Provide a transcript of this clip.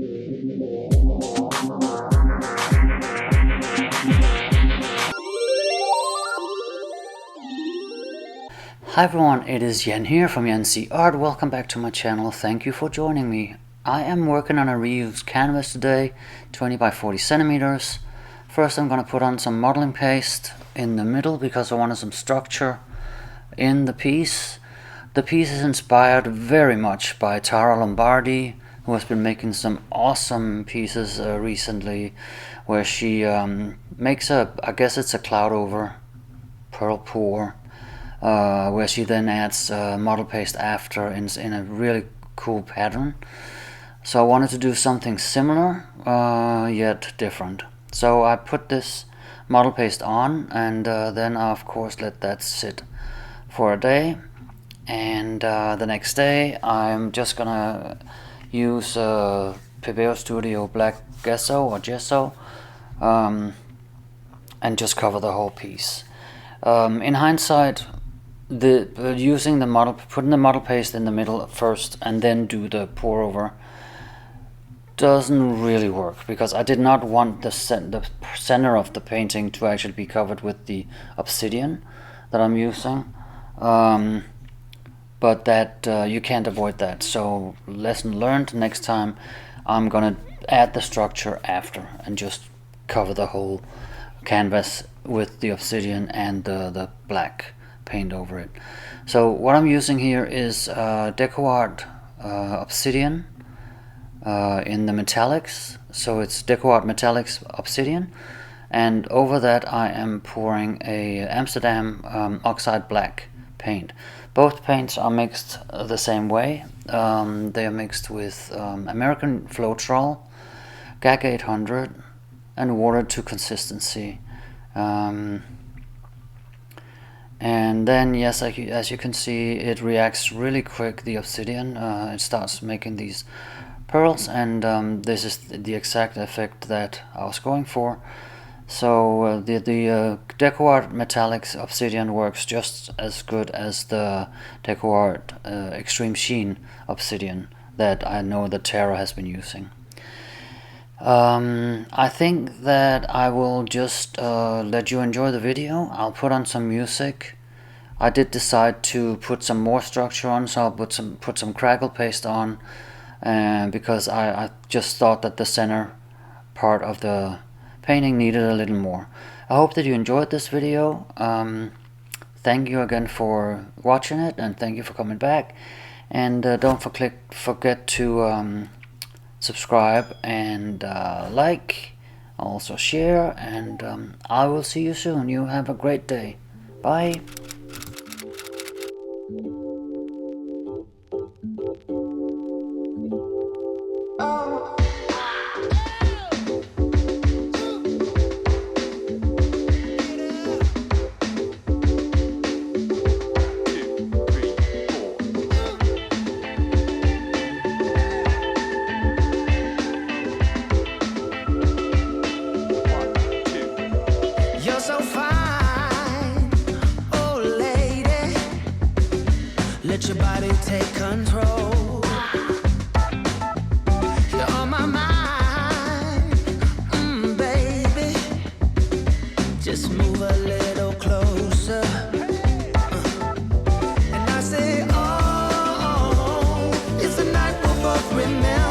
Hi everyone, it is Yen here from Yen's Art. Welcome back to my channel. Thank you for joining me. I am working on a reused canvas today, 20 by 40 centimeters. First I'm going to put on some modeling paste in the middle because I wanted some structure in the piece. The piece is inspired very much by Tara Lombardi, who has been making some awesome pieces recently, where she makes I guess it's a cloud over pearl pour, where she then adds model paste after in a really cool pattern. So I wanted to do something similar, yet different. So I put this model paste on, and then I of course let that sit for a day. And the next day I'm just gonna use Pebeo Studio Black Gesso, and just cover the whole piece. In hindsight, putting the model paste in the middle first and then do the pour over doesn't really work, because I did not want the center of the painting to actually be covered with the obsidian that I'm using, but that you can't avoid that. So lesson learned, next time I'm gonna add the structure after and just cover the whole canvas with the obsidian and the black paint over it. So what I'm using here is DecoArt Obsidian in the metallics. So it's DecoArt Metallics Obsidian, and over that I am pouring a Amsterdam Oxide Black paint. Both paints are mixed the same way. They are mixed with American Floetrol, GAC 800, and water to consistency. And then, yes, as you can see, it reacts really quick, the obsidian. It starts making these pearls, and this is the exact effect that I was going for. So the DecoArt Metallics Obsidian works just as good as the DecoArt Extreme Sheen Obsidian that I know that Tara has been using. I think that I will just let you enjoy the video. I'll put on some music. I did decide to put some more structure on, so I'll put some crackle paste on, because I just thought that the center part of the painting needed a little more. I hope that you enjoyed this video. Thank you again for watching it, and thank you for coming back. And don't forget to subscribe and like, also share, and I will see you soon. You have a great day. Bye. Let your body take control. You're on my mind, baby. Just move a little closer. And I say, oh, it's a night we'll both remember.